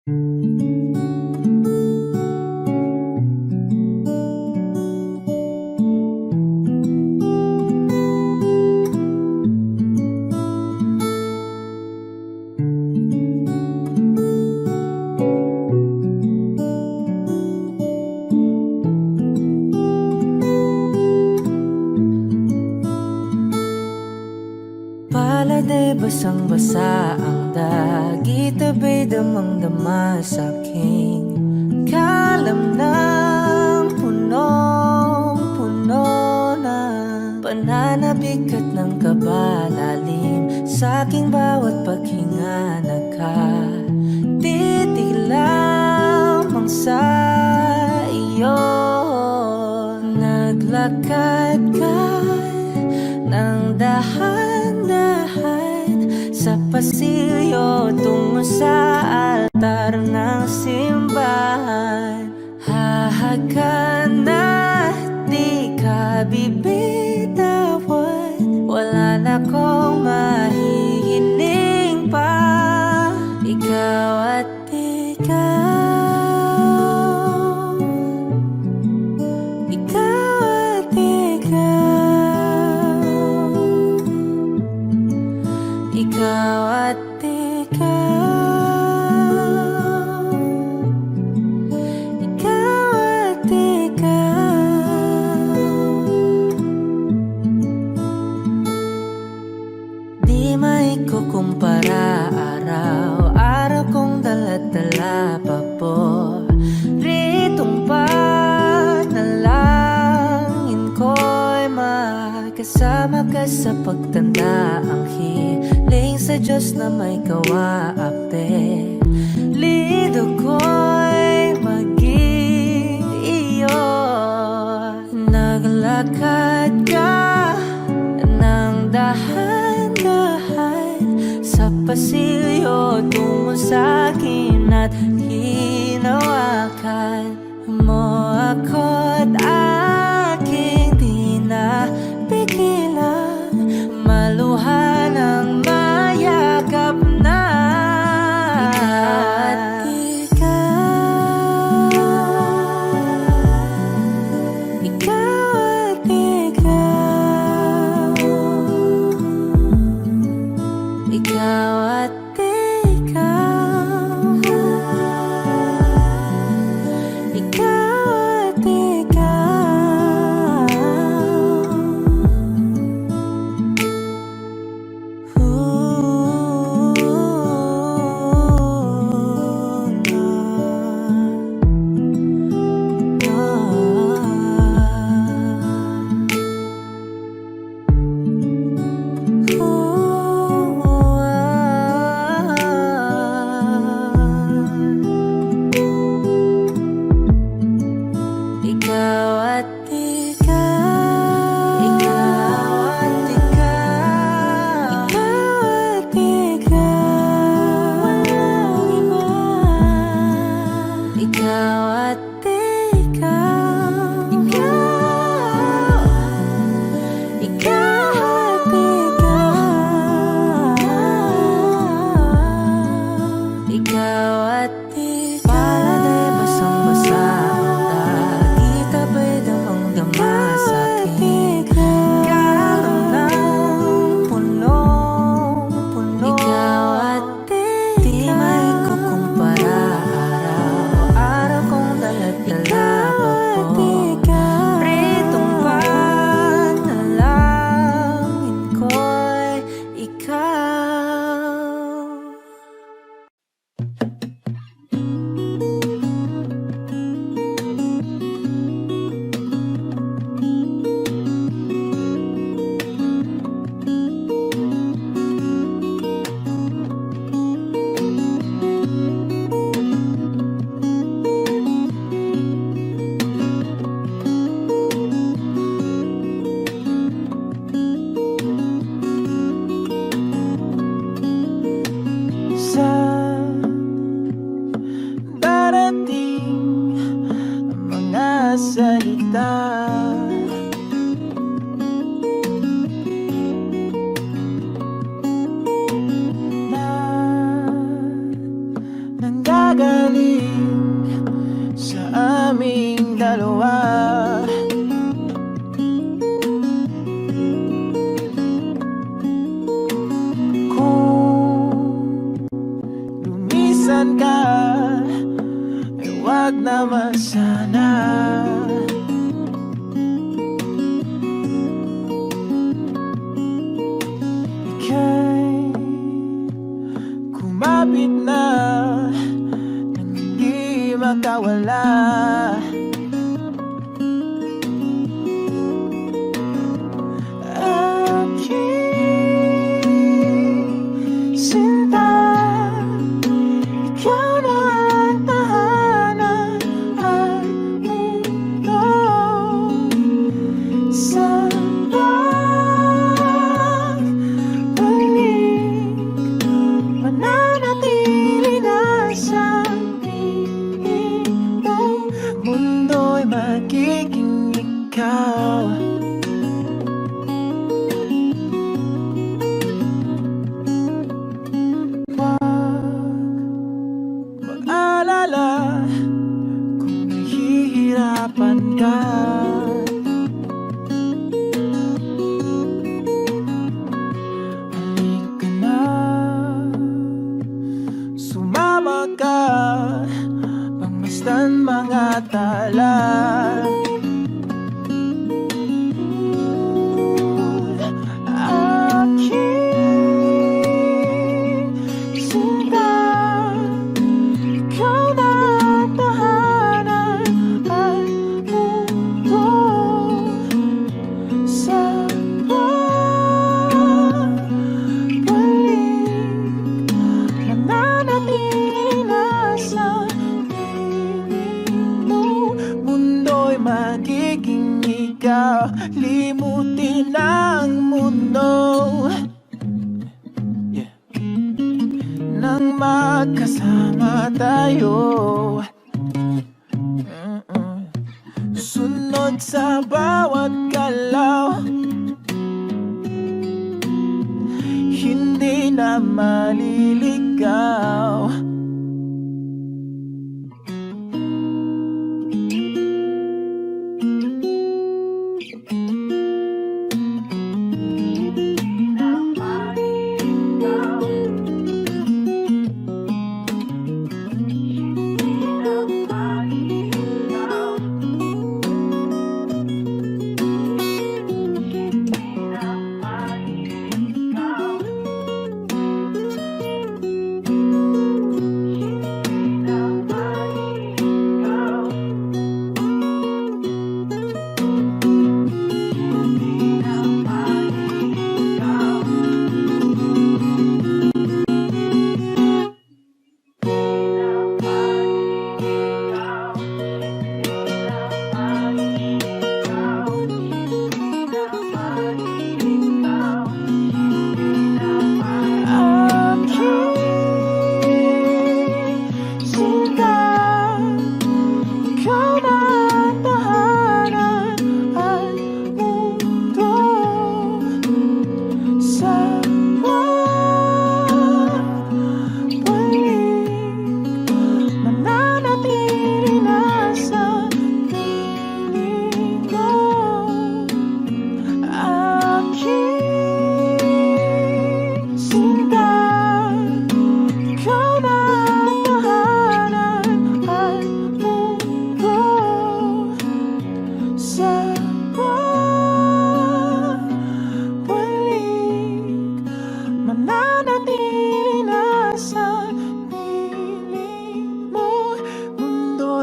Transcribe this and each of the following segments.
Pala'y basang-basa ang dagit, abay damang-dama sa'king kalamnang punong-puno na pananabik at ng kabalalim sa'king bawat paghinga. Nakatitig lamang sa iyo, naglakad ka ng dahan-dahan sa pasilyo tungo sa altar ng simbahan. Hahagan at di ka bibitawan, wala na kong mahihiling pa. Ikaw at ikaw, ikaw at ikaw, ikaw at ikaw, ikaw at ikaw. Di maikukumpara, araw-araw kong dala-dala pa po ritong panalangin ko'y makasama ka sa pagtanda. Ang hiling sa Diyos na may kawaape, lido ko'y maging iyo. Naglakad ka ng dahan-dahan sa pasilyo tungo sa'kin at hinawakan mo ako't aking di napigilan maluha ng mayakap na. Ikaw at ikaw, ikaw at ikaw, ikaw at ikaw. Ikaw at ikaw, ikaw at ikaw, ikaw at ikaw, walang iba. Ikaw at ikaw, ikaw, ikaw at ikaw, ikaw at ikaw. Pala'y basang-basa ang dagit, abay damang-dama sa'king kalamnang punong-puno. Ikaw at ikaw, di maikukumpara, araw-araw kong dala-dala pa po ritong panalangin ko'y ikaw. Sa darating mga salita, na gagaling sa aming dalawa. Kung lumisan ka, ay wag naman sana. Ika'y kumapit na nang hindi makawala. Aking sinta, ikaw na ang tahanan at mundo sa pagbalik. Mananatili na sa piling mo, mundo'y magiging ikaw. Mag-alala kung nahihirapan ka. Halika na, sumama ka, pangmasdan mga tala. Aking sinta, ikaw na ang tahanan at mundo sa pagbalik. Mananatili na sa piling mo, mundo'y magiging ikaw. Limutin ang mundo nang magkasama tayo. Sunod sa bawat galaw, hindi na maliligaw.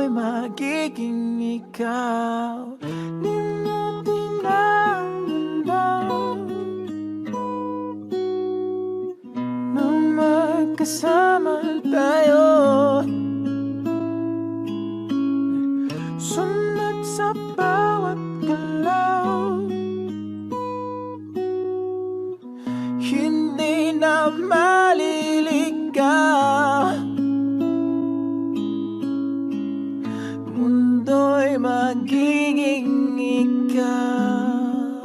magiging ikaw. Limutin ang mundo nang magkasama tayo. Sunod sa bawat galaw, hindi na maliligaw. Mundo'y magiging ikaw.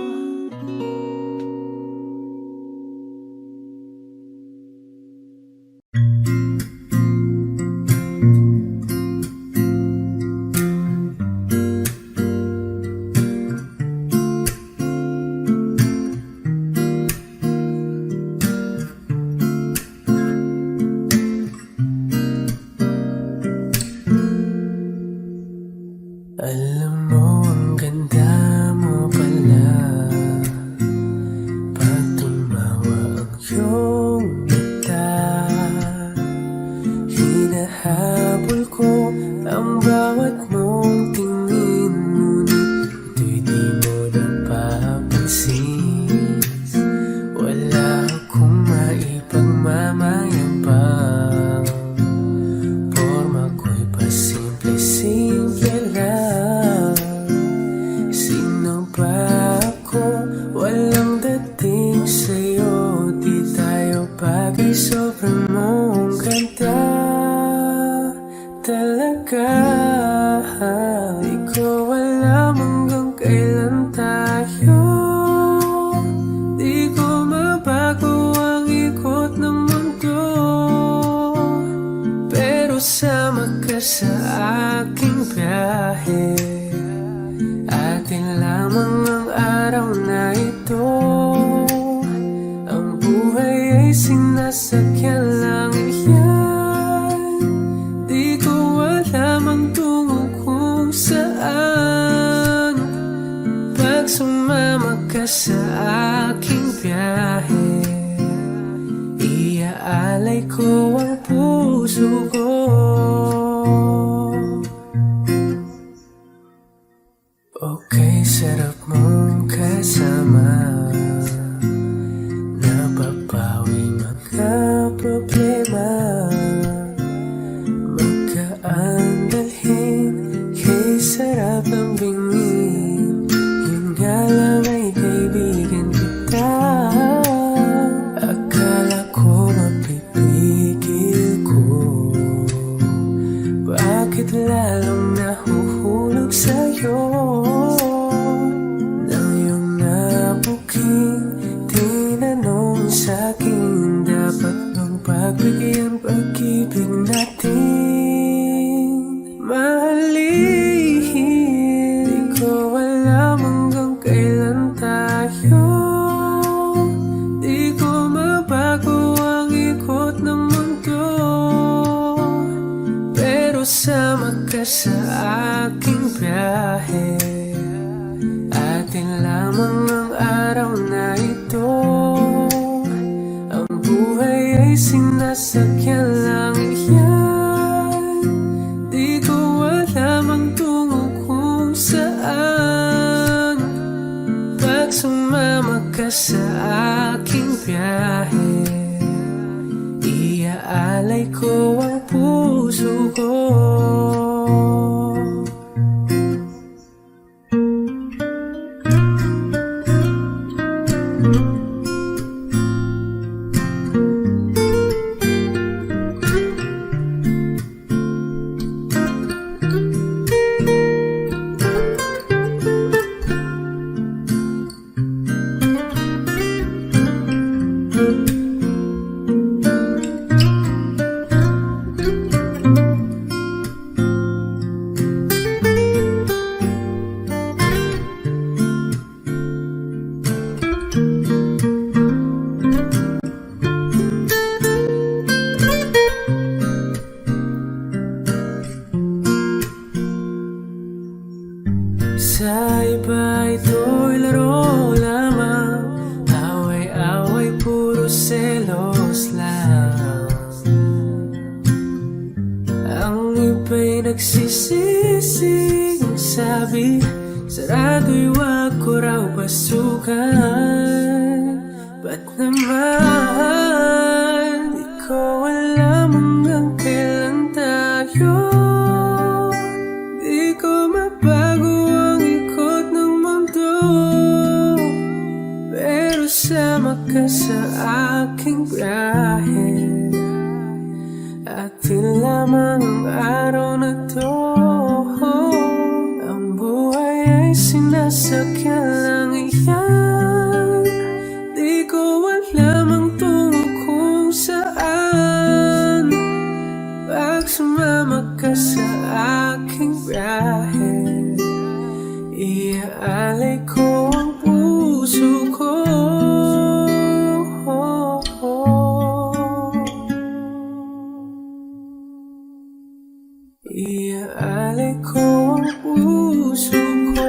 hinahabol ko ang bawat mong tingin, ngunit ito'y di mo napapansin. Wala akong maipagmamayabang, porma ko'y pasimple-simple lang. Sino ba ako? Walang dating sa'yo, di tayo bagay, sobrang mong ganda talaga. Di ko alam hanggang kailan tayo, di ko mabago ang ikot ng mundo, pero sama ka sa aking biyahe. Atin lamang ang araw na ito, ang buhay ay sinasakyan lang yan. Di ko alam ang tungo kung saan, pag sumama ka sa aking biyahe. Iaalay ko ang puso ko. Okay, sarap mong kasama, napapawi mga problema. Magkaan dalhin, kay sarap ang bingin. Yun nga lang ay kaibigan kita. Akala ko mapipigil ko, bakit lalong nahuhulog sa'yo? Nang iyong nabuking tinanong sa'kin, dapat bang pagbigyan pag-ibig natin? Mahalin, di ko alam hanggang kailan tayo, di ko mabago ang ikot ng mundo, pero sama ka sa aking biyahe. Atin lamang ang araw na ito, ang buhay ay sinasakyan lang yan. Di ko alam ang tungo kung saan, pag sumama ka sa aking biyahe. Iaalay ko ang puso ko. Sa iba ito'y laro lamang, away-away puro selos lang. Ang iba'y nagsisisi, sabi sarado'y wag ko raw pasukan. Ba't naman di ko alam hanggang kailan tayo, di ko mabago ang ikot ng mundo, pero sama ka sa aking biyahe. Atin lamang ang araw na to, ang buhay ay sinasakyan lang iyan. Di ko alam ang tungo kung saan, pag sumama ka sa aking biyahe. Iaalay ko ang puso ko. Iaalay ko ang puso ko.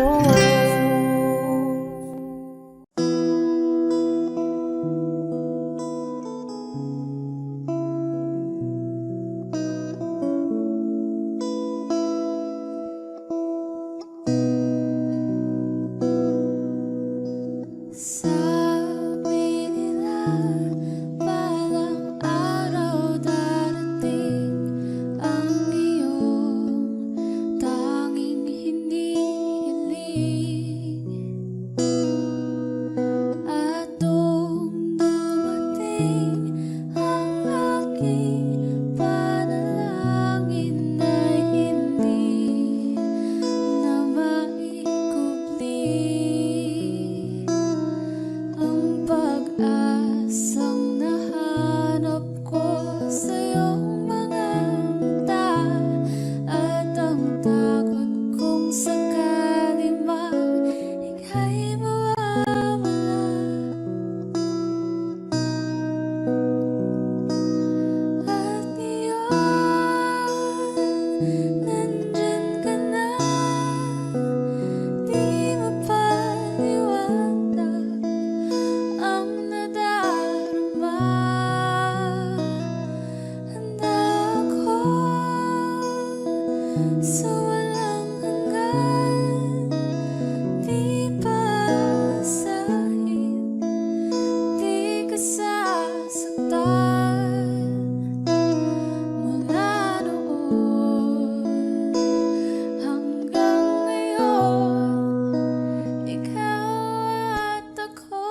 nandyan ka na. Di mapaliwanag ang nadarama. Handa ako sa walang hanggan. Di paasahin, di ka sasaktan. Mula noon hanggang ngayon, ikaw at ako.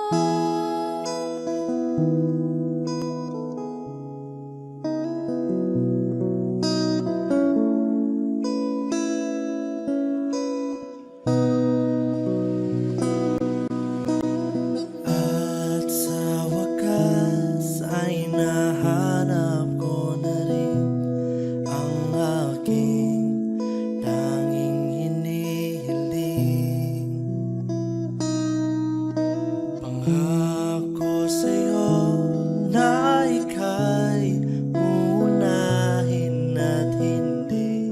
At sa wakas ay nahanap ko na rin ang aking tanging hinihiling. Pangako sa'yo na ika'y uunahin at hindi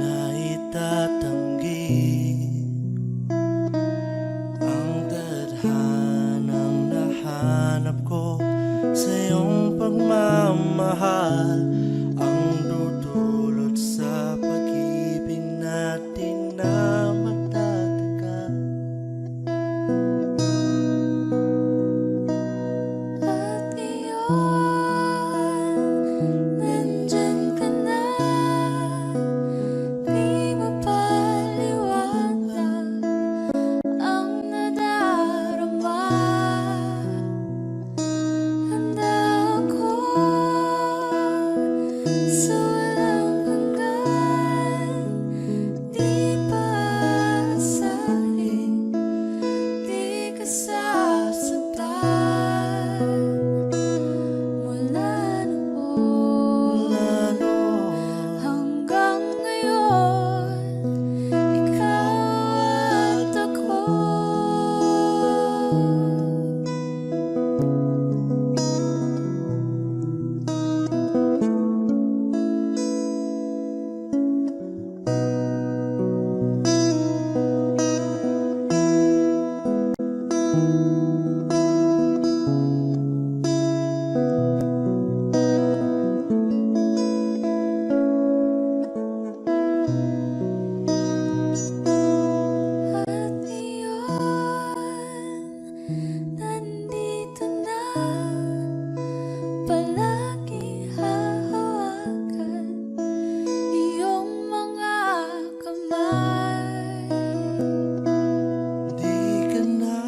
na itatanggi ang tadhanang nahanap ko sa iyong pagmamahal, ang dudulot sa pag-ibig natin na magtatagal. At ngayon, nandyan ka na. Di mapaliwanag ang nadarama. Handa ako sa walang hanggan. Di paasahin, di ka sasaktan. Mula noon hanggang ngayon, ikaw at ako. At ngayon, nandito na. Palagi hahawakan iyong mga kamay. Di ka na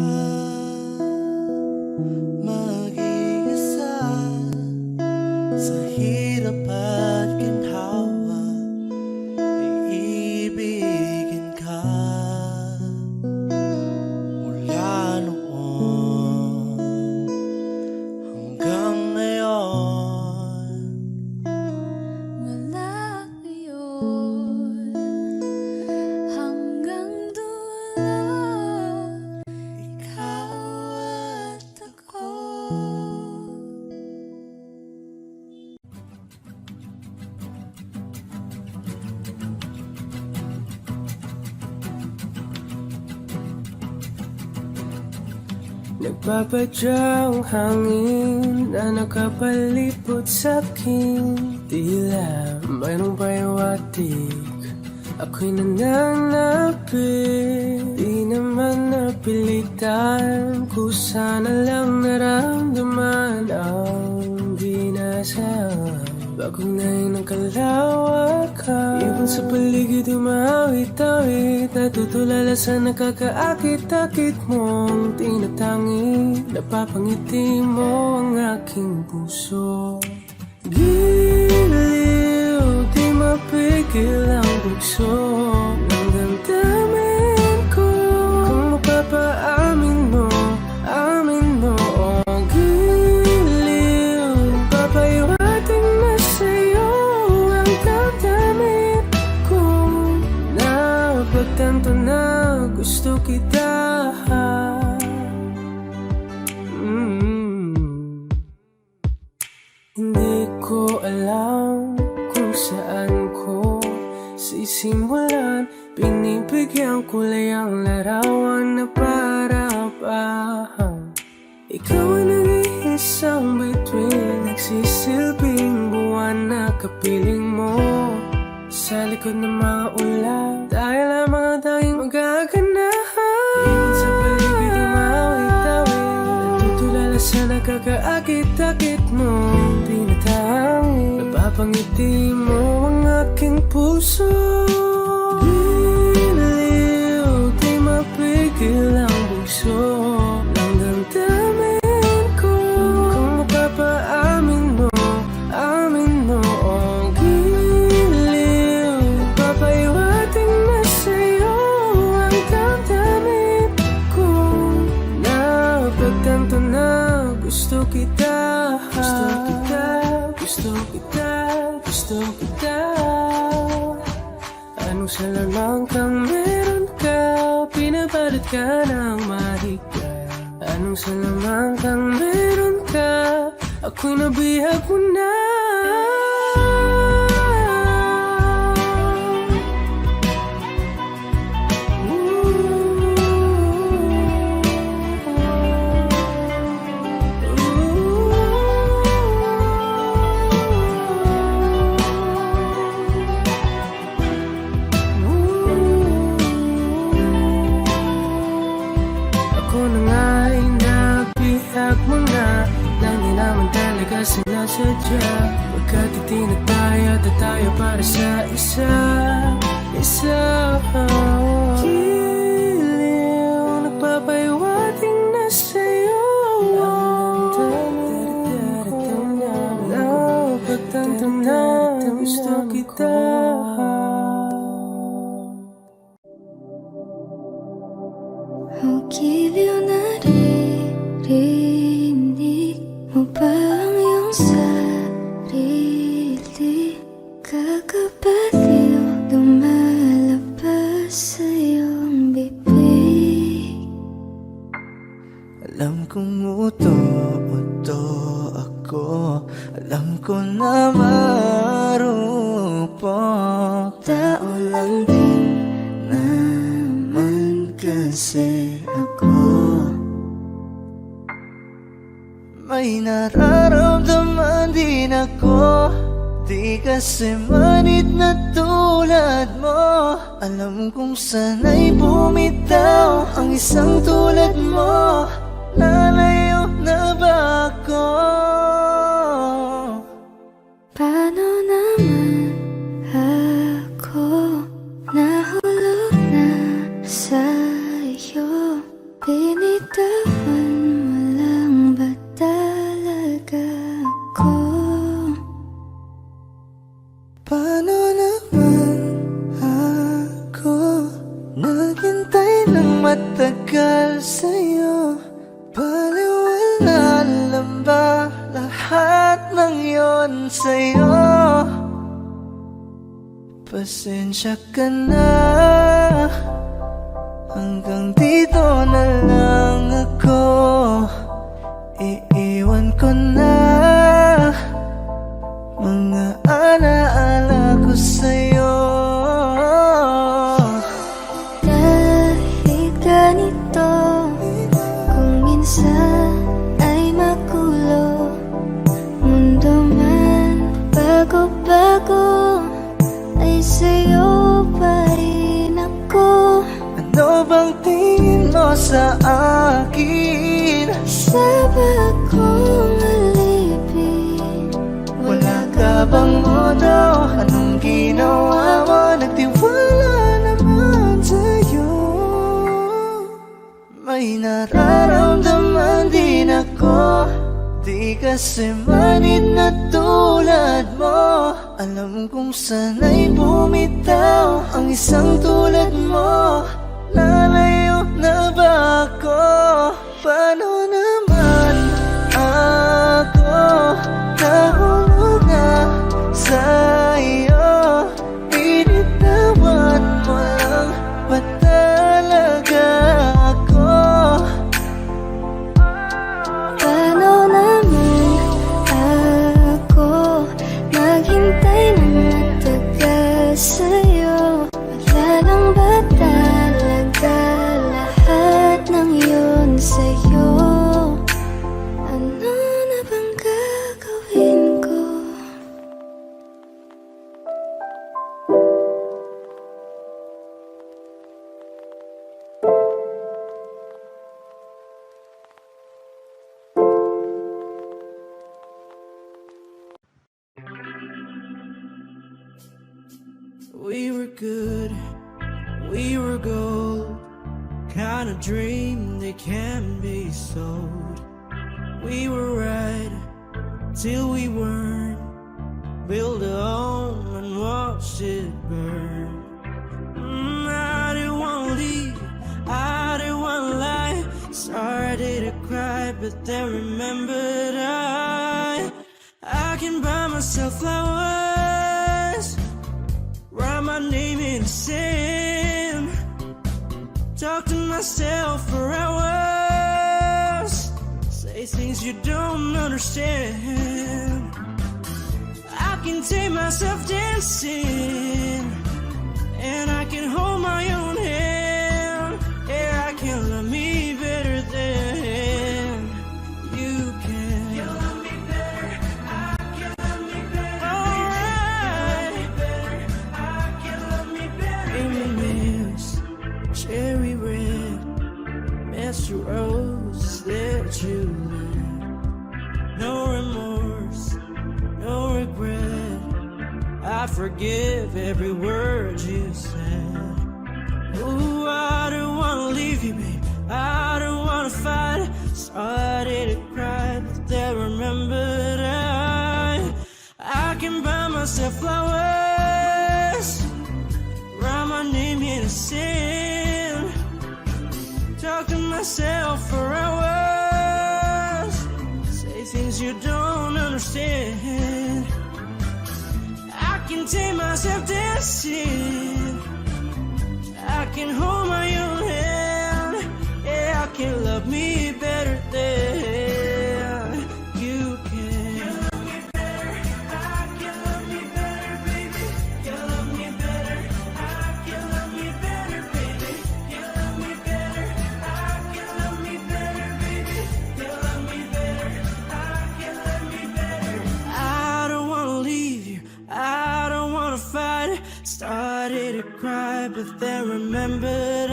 mag-iisa sa hirap at ginhawa, iibigin ka. Mula noon hanggang ngayon, Mula ngayon hanggang dulo, ikaw at ako. Nagpapadyang hangin na nakapalipot sa'kin. Tila mayroong pahiwatig, ako'y nananapit. Di naman napilitan, kusa na lang naramdaman ang dinasal. Bagong ngayon ang kalawakan, ibon sa paligid umawit-awit. Natutulala sa nakakaakit-akit mong tinatangi. Napapangiti mo ang aking puso. Giliw, di mapigil ang bugso ng damdamin ko. Kung mapapaamin mo, amin mo. Oh, giliw, papahiwatig na sa'yo ang damdamin ko. Napagtanto na gusto kita. Hindi ko alam kung saan ko simulan, binibigyang kulay ang larawan na para bang ikaw ang nag-iisang bituin, nagsisilbing buwan na kapiling mo. Sa likod ng mga ulan, dahil lamang ang tanging magaganahan. Ibig sa paligid umawit-awit, natutulala sa nakakaakit-akit mo. Tinatangin, napapangiti mo ang aking puso. Giliw, di mapigil ang bugso ng damdamin ko. Kung mapapaamin mo, amin mo ang giliw. Papaiwating na sa'yo ang damdamin ko. Napagtanto na gusto kita, gusto kita, gusto kita, gusto kita. Anong salamang kang meron ka, pinabalot ka ng mahigpit. Anong salamang kang meron ka, ako'y nabihag mo na. Ako na nga ay nabihag mo na, nang di naman talaga sinasadya. Pagkatitinag tayo at tayo para sa isa. Giliw, nagpapaiwating na sa'yo. Napagtanto na gusto kita. Ang giliw naririnig mo ba ang iyong sarili? Kakabaliw, lumalabas sa iyong bibig. Alam kong uto-uto ako, alam ko na marupok. Tao lang din naman kasi ako. May nararamdaman din ako, di kasi manid na tulad mo. Alam kong sana'y bumitaw ang isang tulad mo. Lalayo na ba ako? Paano naman ako nahulog na sa'yo? Binitawan mo lang ba talaga ako? Paano naman ako naghintay ng matagal sa'yo? Baliwala lang ba lahat ng yon sa'yo? Pasensya ka na, hanggang dito na lang ako. Iiwan ko na mga alaala ko sa'yo. Dahil ganito, kung minsan ay magulo, mundo man bago-bago, ay sa'yo pa rin ako. Ano bang tingin mo sa akin? Saba akong alipin. Wala ka bang modo? Anong ginawa mo? Nagtiwala naman sa'yo. May nararamdaman din ako, di kasi manid na tulad mo. Alam kong sana'y bumitaw ang isang tulad mo. Lalayo na ba ako? Paano naman ako nahulog na sa'yo? Binitawan mo lang ba talaga ako? Paano naman ako naghintay ng matagal sa'yo? We were good, we were gold, kind of dream that can be sold. We were right till we weren't. Build a home and watch it burn. I didn't want to leave, I didn't want to lie. Started to cry, but then remembered I can buy myself flowers, write my name in the sand, talk to myself for hours, say things you don't understand. I can take myself dancing, and I can hold my own hand. Yeah, I can love me better than you can. You love me better, I can love me better. Alright, I can love me better. Amy Mills, cherry red, Mr. Rose that you left. No remorse, no regret. I forgive every word you said. Ooh, I don't wanna leave you, babe, I don't wanna fight. Started to cry, but then remembered I can buy myself flowers, write my name in the sand, talk to myself for hours, say things you don't understand. I can take myself dancing, I can hold my own hand. Yeah, I can love me better than you can. You love me better, I can love me better, baby. You love me better, I can love me better, baby. You love me better, I can love me better, baby. You love me better, I can love me better. I don't wanna leave you, I don't wanna fight. Started to cry, but then remembered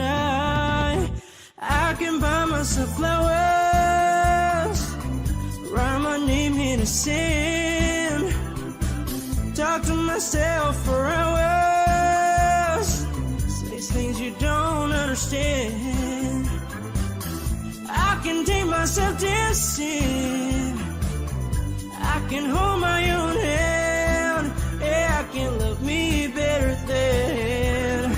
I can buy myself flowers, write my name in the sand, talk to myself for hours, say things you don't understand. I can take myself dancing, I can hold my own hand. Yeah, I can love me better than,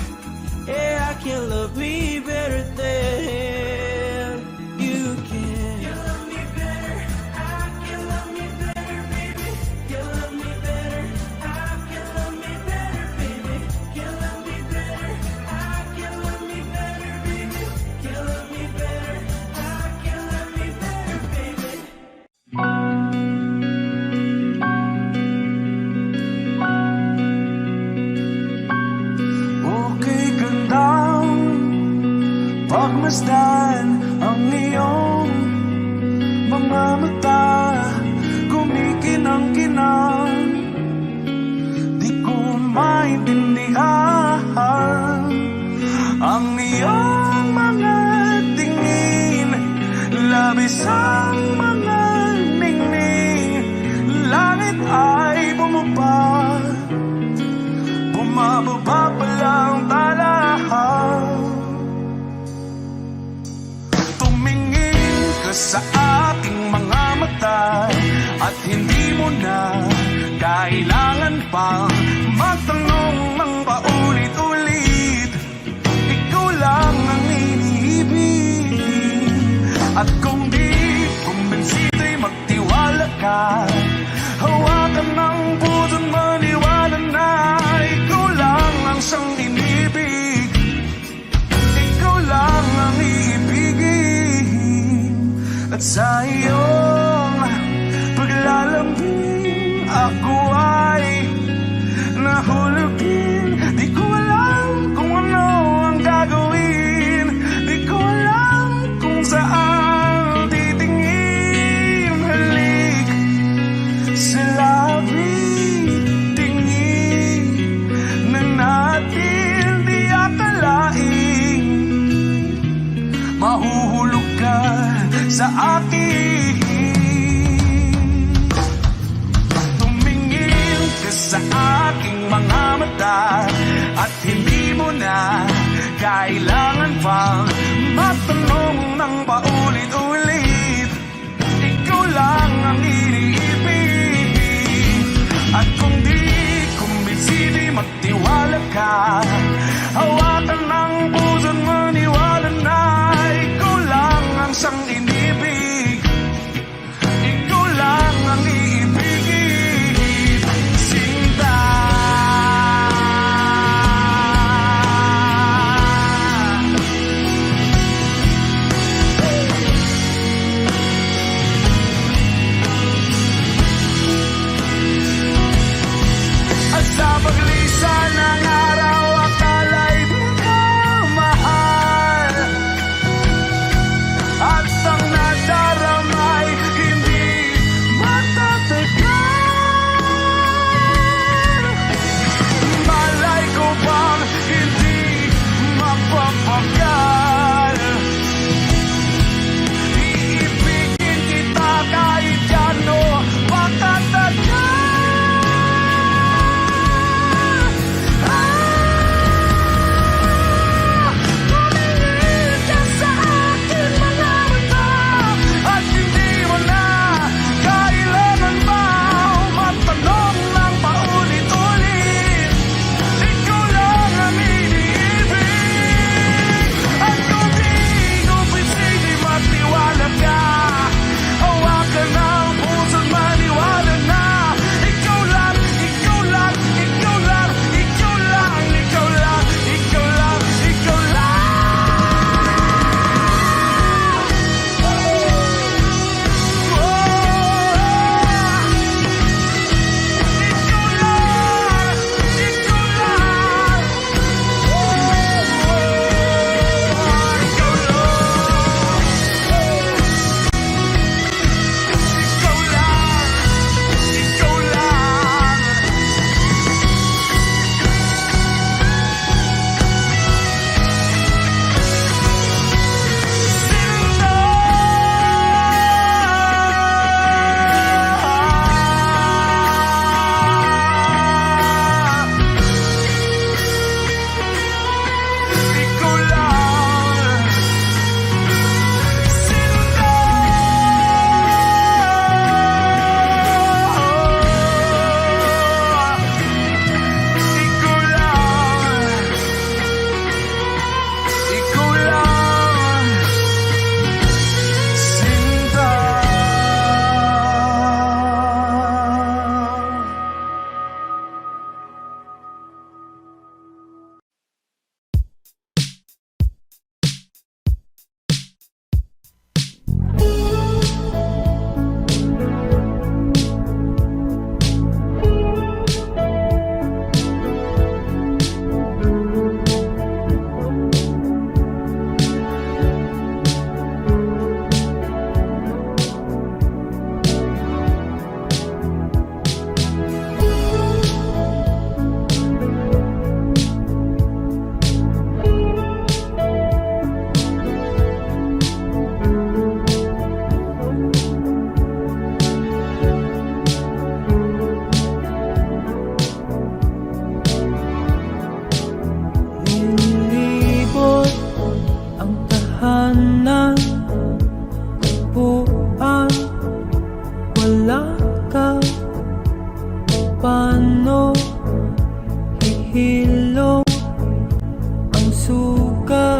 yeah, I can love me better than you can. You love me better, I can love me better, baby. You love me better, I can love me better, baby. You love me better, I can love me better, baby. You love me better, I can love me better, baby. Okay ka lang pagmasdan ang iyong mga mata, kumikinang-kinang. Di ko maintindihan ang iyong mga tingin, labis ang mga ningning. Langit ay bumaba, bumababa pa lang talahan. Tumingin ka sa aking mga mata, at hindi mo na kailangan pang magtanong ng paulit-ulit. Ikaw lang ang iniibig, at kung di kumbensito'y magtiwala ka. Hawakan ng puso't maniwala na ikaw lang ang siyang inibig, ikaw lang ang iibigin. At sa iyong paglalambing ako ay nahulugin. Di ko alam kung ano ang gagawin, di ko alam kung saan titingin. Halik sa labi, tingin na natin di akalain. Mahuhulog ka sa akin. Tumingin ka sa aking mga mata, magtiwala ka. Hawakan ng puso't maniwala na ikaw lang ang siyang inibig, ikaw lang ang iibigin, Sinta. At sa paglisan ng araw, akala'y di ka mahal, at ang nadaramay hindi matatagal. Malay ko bang hindi mapapagal, iibigin kita kahit gano patatagal. Tumingin ka sa akin mga mata, at hindi mo na kailangan pa matanong ng paulit-ulit. Ikaw lang ang iniibig, at kung di ko pisili magtiwala ka. Hawakan ng puso't maniwala na ikaw lang, ikaw lang, ikaw lang, ikaw lang, ikaw lang, ikaw lang, ikaw lang. Nilibot ang tahanan, buwan, wala ka. Paano hihilom ang suga,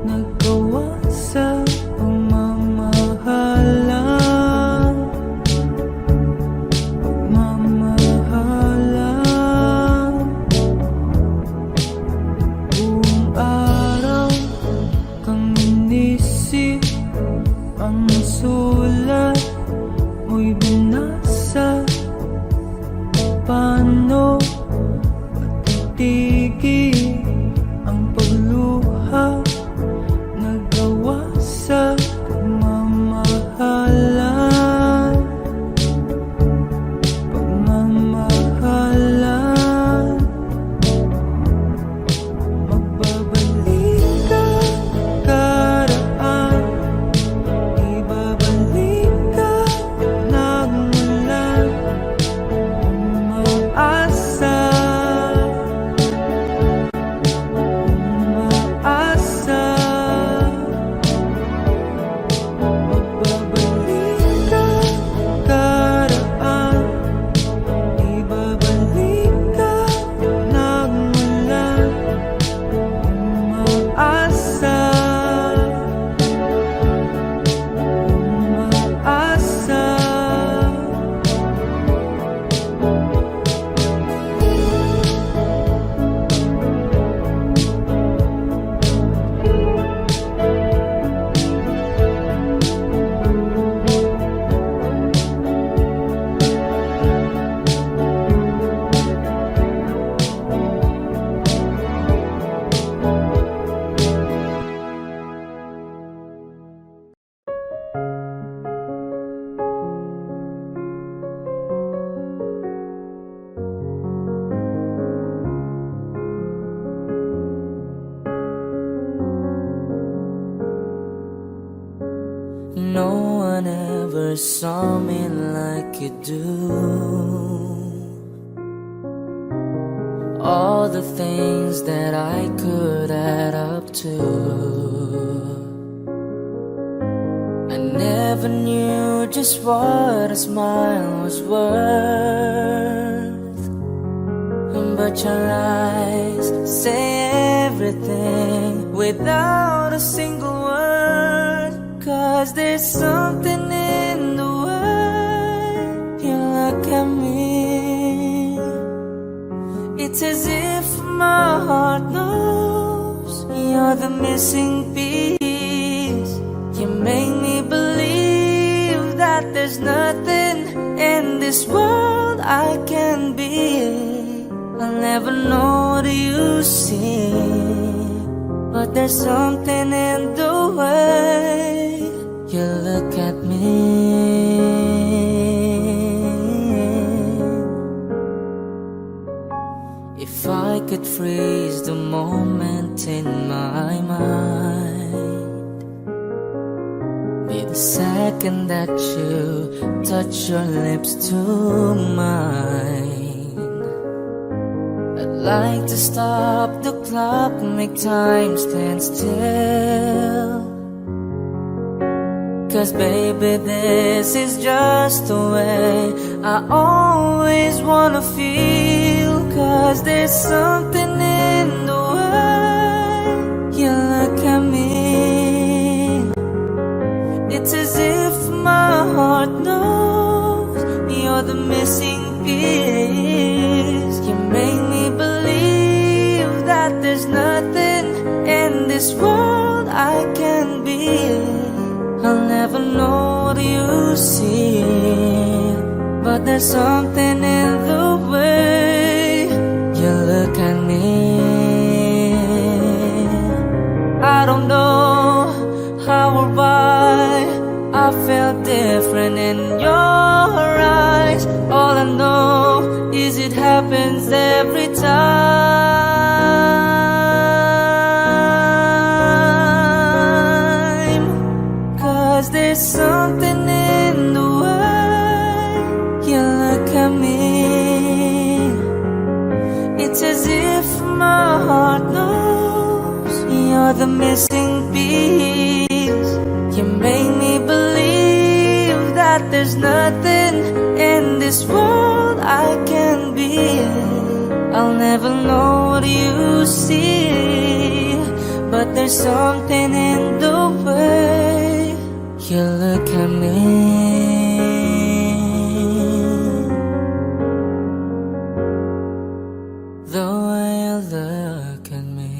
nagawa sa pagmamahalan, pagmamahalan. Buong araw kang inisip, ang sulat mo'y binasa. Paano patitigil ang pagluha, nagawa sa pagmamahalan, pagmamahalan. Magbabalik ka karaan, ibabalik ka nagmula, umaasa. never saw me like you do. All the things that I could add up to, I never knew just what a smile was worth. But your eyes say everything without a single word. 'Cause there's something in the way you look at me. It's as if my heart knows you're the missing piece. You make me believe that there's nothing in this world I can be. I'll never know what you see, but there's something in the way you look at me. If I could freeze the moment in my mind, be the second that you touch your lips to mine. Like to stop the clock, make time stand still. 'Cause baby, this is just the way I always wanna feel. 'Cause there's something in the way you look at me. It's as if my heart knows you're the missing piece. You make me believe that there's nothing in this world I can be. I'll never know what you see, but there's something in the way you look at me. I don't know how or why I felt different in your eyes. All I know is it happens every time. 'Cause there's something in the way you look at me. It's as if my heart knows you're the missing piece. You make me believe that there's nothing in this world I can be. I'll never know what you see, but there's something in the way you look at me. The way you look at me.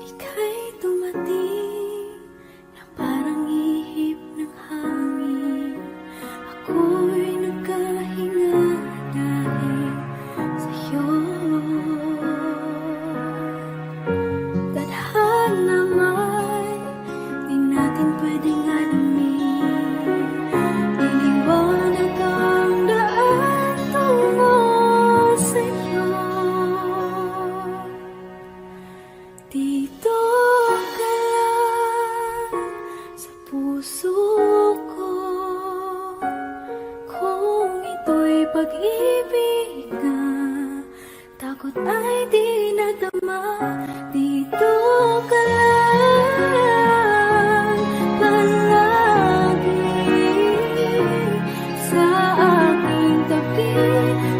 Ika'y dumating na parang ihip ng hangin. Ako'y nagkahinga dahil sa'yo. Tadhana may di natin pwedeng alamin. Iniwanag ang daan tungo sa'yo. Dito ka lang sa puso ko. Kung ito'y pag-ibig na, takot ay di nadama. Dito ka lang palagi sa aking tabi.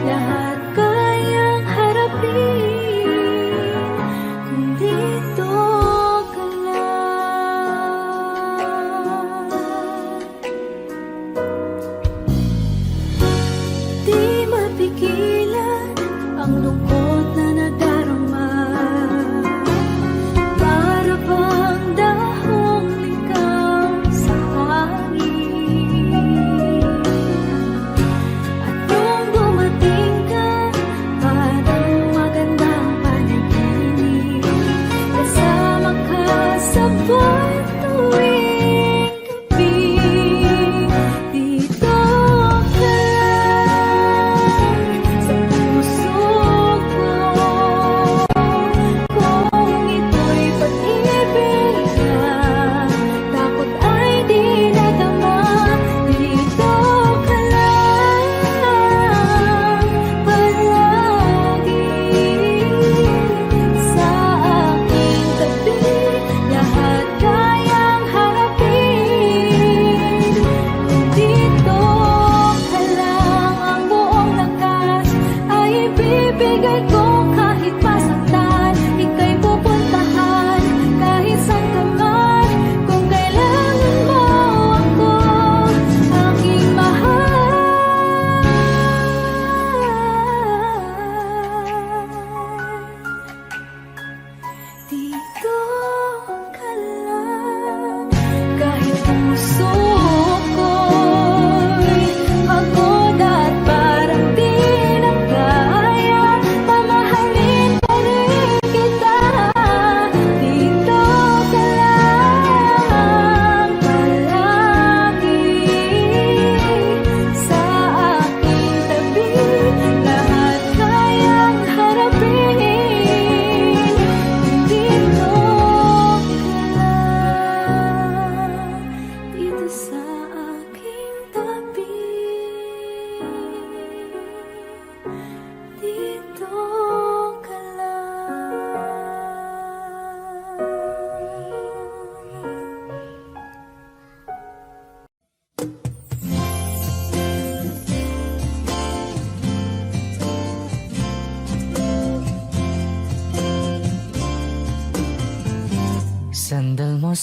Lahat kayang harapin kung dito ka lang. Di mapigilan ang lungkot na nadarama. Para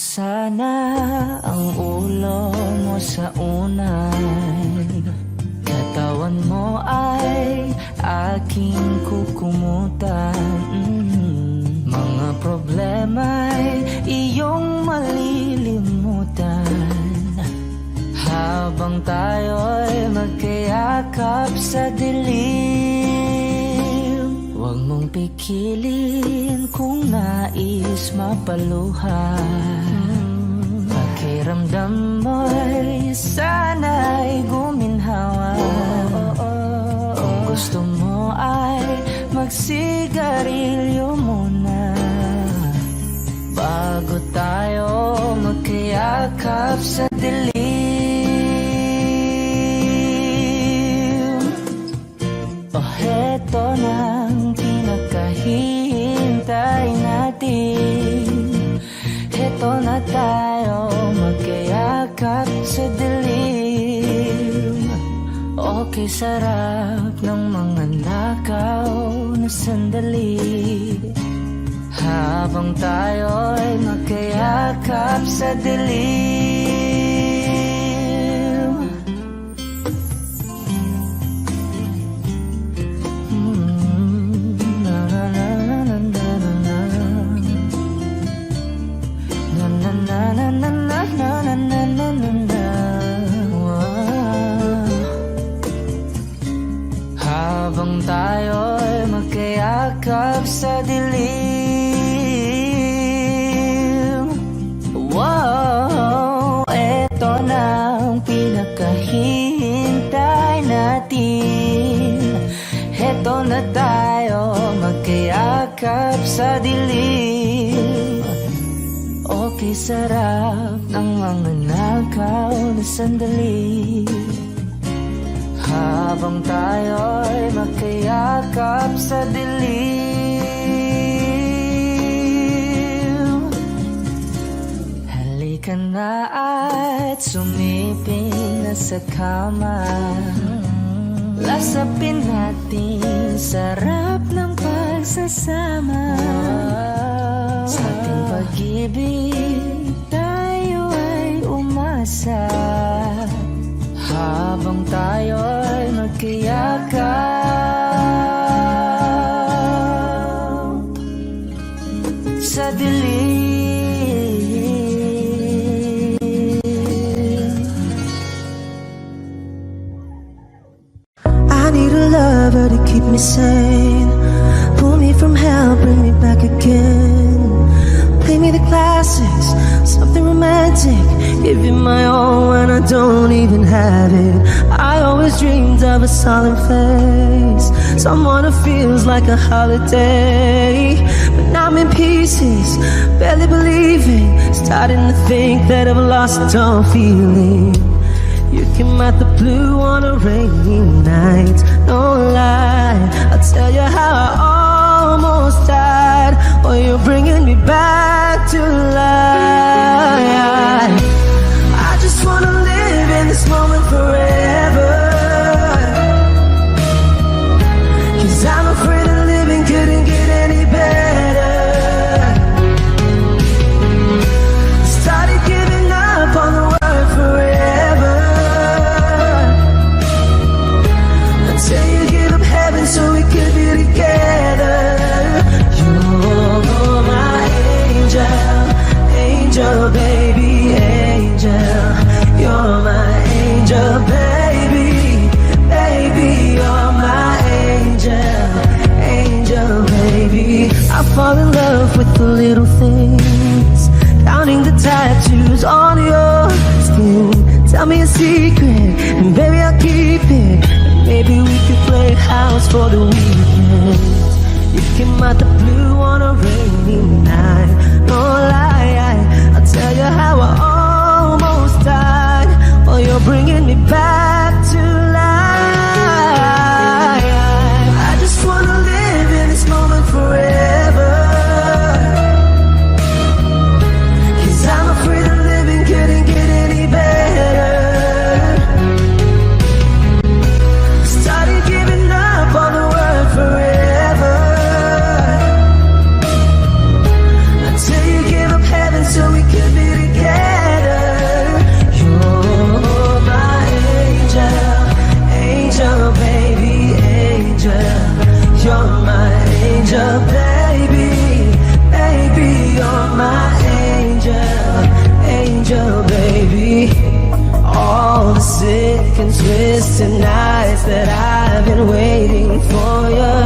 sana ang ulo mo sa unay, katawan mo ay aking kukumutan. Mga problema'y iyong malilimutan habang tayo'y magkayakap sa dilim. Huwag mong pikilin kung nais mapaluhan. Pakiramdam mo'y sana'y guminhawa. Kung gusto mo ay magsigarilyo muna bago tayo magkayakap sa dilim. Oh, heto nang pinakahihintay natin. Heto na tayo magkayakap sa dilim. Okay, sarap ng mga nakaw na sandali habang tayo'y magkayakap sa dilim. Na na na na na na na. Na na na na na na na na na na. Habang tayo'y magkayakap sa dilim. Wow, eto na ang pinakahihintay natin. Eto na tayo magkayakap sa dilim. Okay, sarap ng mga nakaw na sandali habang tayo'y magkayakap sa dilim. Halika na at sumiping na sa kama. Lasapin natin sarap ng pagsasama. Sa ating pag-ibig tayo ay umasa habang tayo'y magkayakap sa dilim. I need a lover to keep me sane, pull me from hell, bring me back again. Play me the classics, something romantic, give you my all when I don't even have it. I always dreamed of a solemn face, someone who feels like a holiday. But now I'm in pieces, barely believing, starting to think that I've lost all feeling. You came out the blue on a rainy night, no lie, I'll tell you how I almost died. Oh, you're bringing me back to life. I just wanna live in this moment forever, 'cause I'm afraid of living couldn't get any better. Started giving up on the word forever, until you give up heaven so we could be together. You're my angel, angel baby, angel. You're my angel baby, baby. You're my angel, angel baby. I fall in love with the little things, counting the tattoos on your skin. Tell me a secret, and baby I'll keep it. And maybe we could play house for the weekend. You came out the blue on a rainy night, no lie, I'll tell you how I almost died. Oh, you're bringing me back to life. I just wanna live in this moment forever, 'cause I'm afraid of living couldn't get any better. Started giving up on the word forever, until you give up heaven so we could be and twisted nights that I've been waiting for you,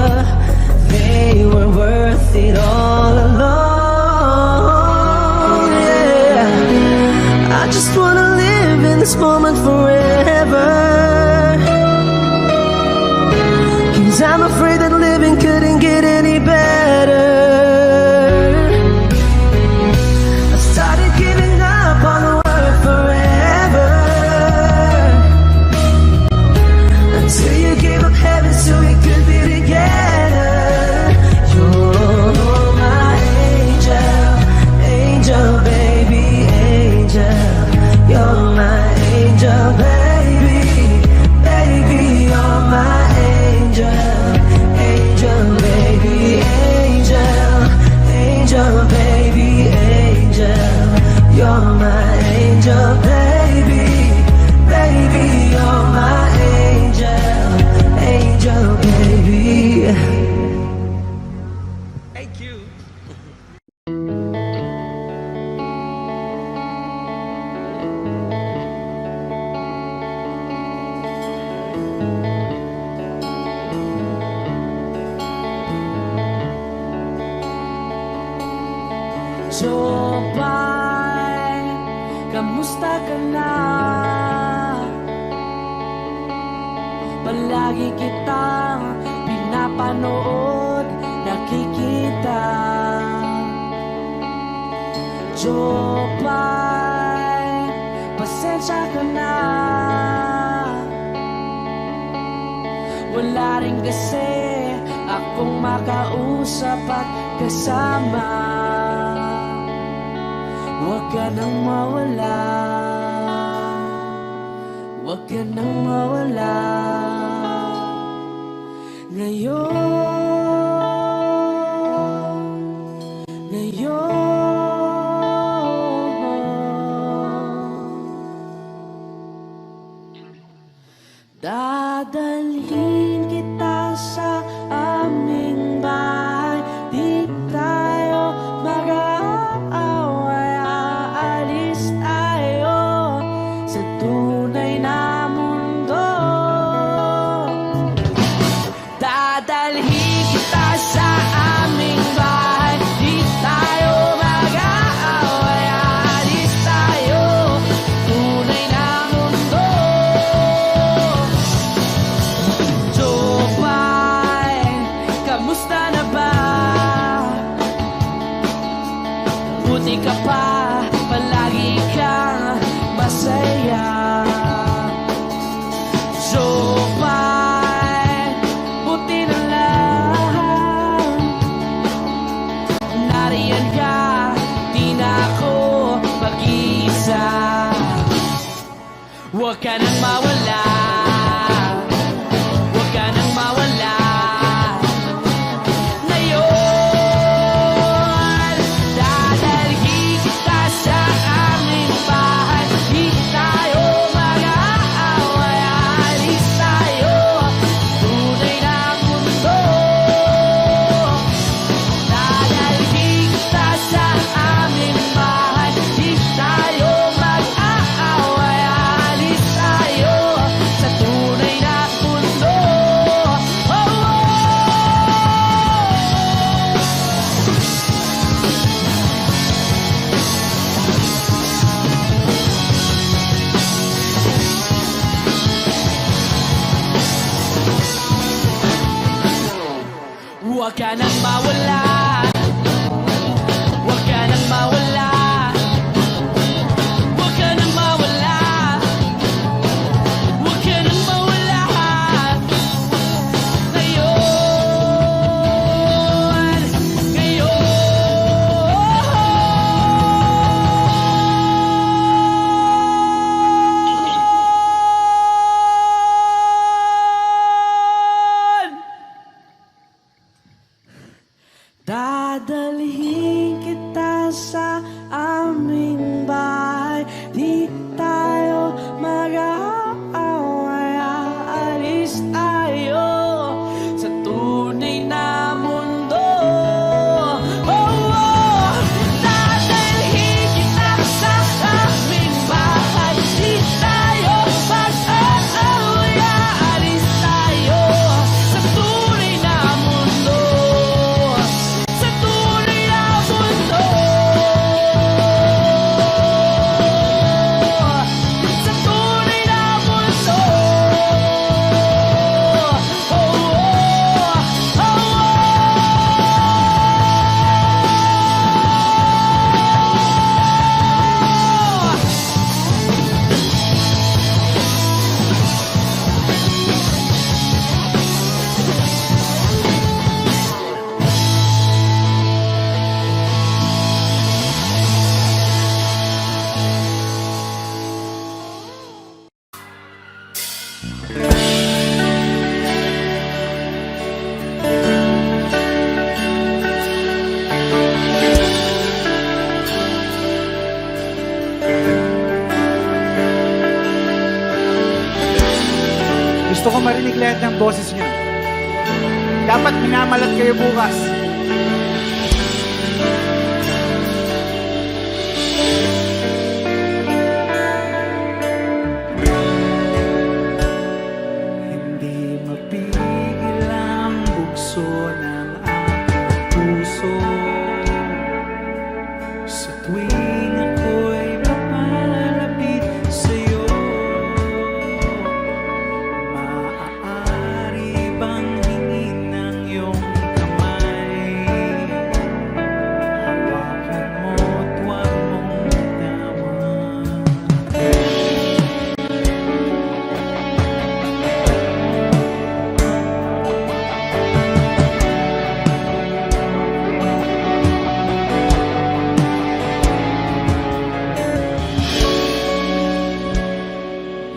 they were worth it all along. Yeah, I just wanna live in this moment forever, 'cause I'm afraid that living couldn't get any better. I started giving up on the word forever, until you gave up heaven so we could be together. You're my angel, angel baby, angel. You're my angel baby, baby, you're my angel, angel baby, angel, angel baby, angel. You're my angel baby, baby, you're my angel, angel baby. Thank you. Jopay, kamusta ka na? Palagi kitang pinapanood, nakikita. Jopay, pasensya ka na. Wala rin kasi akong makausap at kasama. Huwag ka nang mawala, huwag ka nang mawala. Ngayon, dadalhin kita sa aming bahay. Di tayo mag-aaway, aalis tayo sa tunay na mundo. Dadalhin kita sa aming bahay. Di tayo mag-aaway, aalis tayo tunay na mundo. Jopay, kamusta na ba? Buti ka pa, palagi kang masaya. Jopay, buti na lang nariyan ka, di na ako mag-iisa. Huwag ka nang mawala, huwag ka nang mawala. Ngayon, dadalhin kita sa aming bahay. Di tayo mag-aaway, aalis tayo tunay na mundo. Dadalhin kita sa aming bahay. Di tayo mag-aaway, aalis tayo sa tunay na mundo. Oh, oh. Huwag ka nang mawala, huwag ka nang mawala, huwag ka nang mawala, huwag ka nang mawala. Ngayon, ngayon. Gusto ko marinig lahat ng boses niyo. Dapat minamalat kayo bukas. Hindi mapigil ang bugso ng aking puso sa tuwing ako'y papalapit sa'yo. Maaari bang hingin ng iyong kamay? Hawakan mo't huwag mong bitawan.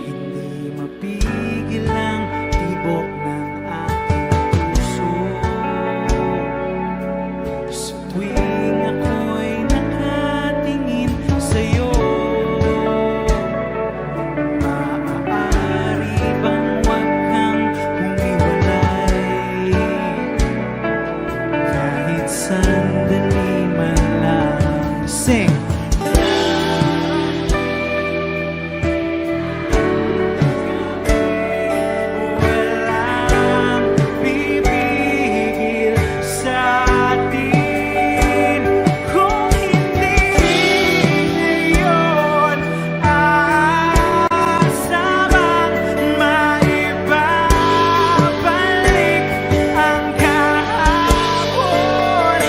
Hindi mapigil ang tibok ng aking puso sa tuwing ako'y nakatingin sa'yo. Maaari bang huwag kang humiwalay kahit sandali man lang? Sing! Walang pipigil sa atin kung hindi ngayon aasamang maibabalik ang kahapon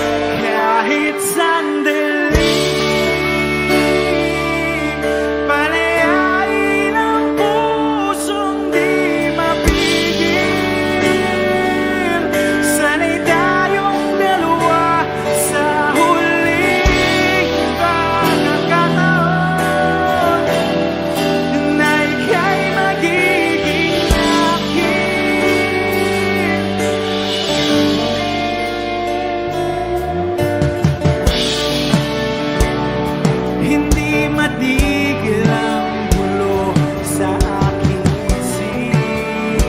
kahit sandali. Palayain ang pusong di mapigil. Sana'y tayong dalawa sa huling pagkakataon na ika'y magiging akin. Hindi matigil ang gulo sa aking isip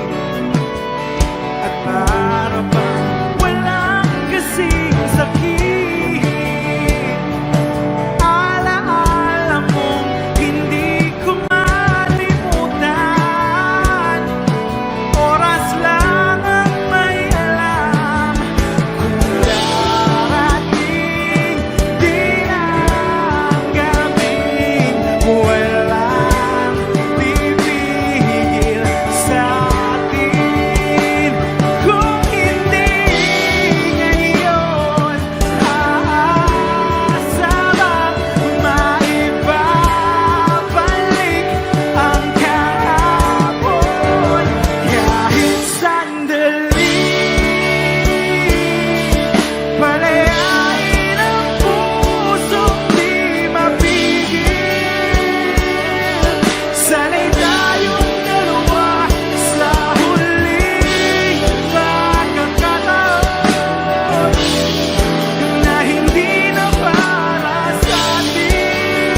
at para bang walang kasing sakit. Alaala mong hindi ko malimutan. Oras lang ang may alam kung darating din ang gabing walang pipigil sa atin kung hindi ngayon aasamang maibabalik ang kahapon kahit sandali. Palayain ang pusong di mapigil. Sana'y tayong dalawa sa huling pagkakataon na hindi na para sa atin.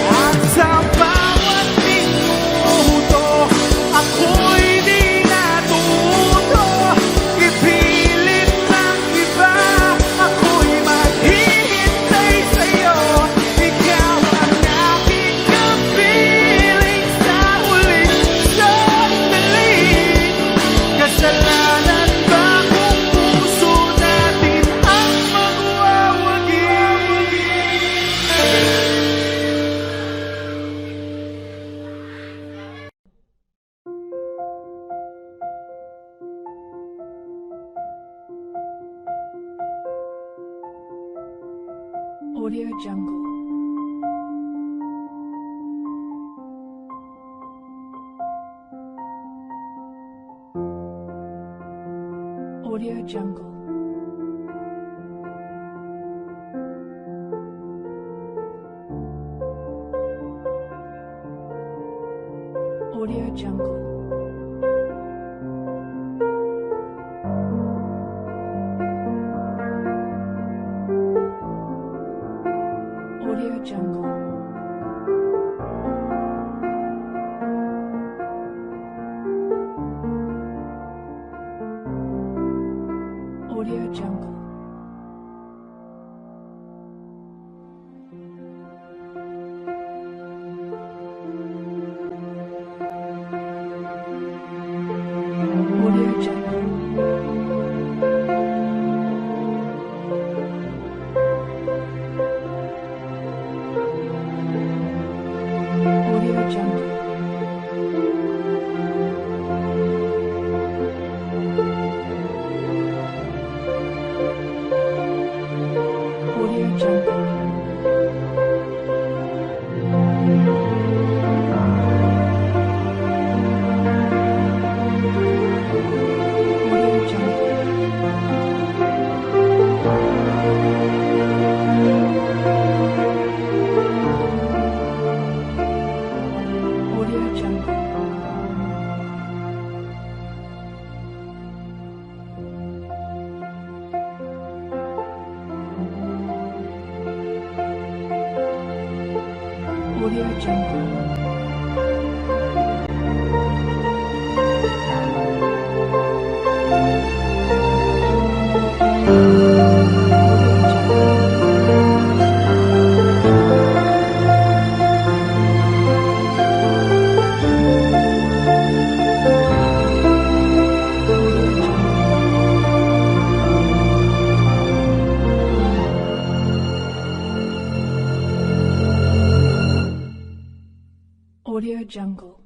At sa bawat minuto ako'y di natuto ipilit ng iba. Ako'y maghihintay sa'yo. Ikaw ang aking kapiling sa huling sandali. Kasalanan ba kung puso natin ang magwawagi? Audio Jungle. Audio Jungle. Audio Jungle. Audio Jungle. Jungle. Audio Jungle. Audio Jungle. Audio Jungle. Audio Jungle. Audio Jungle.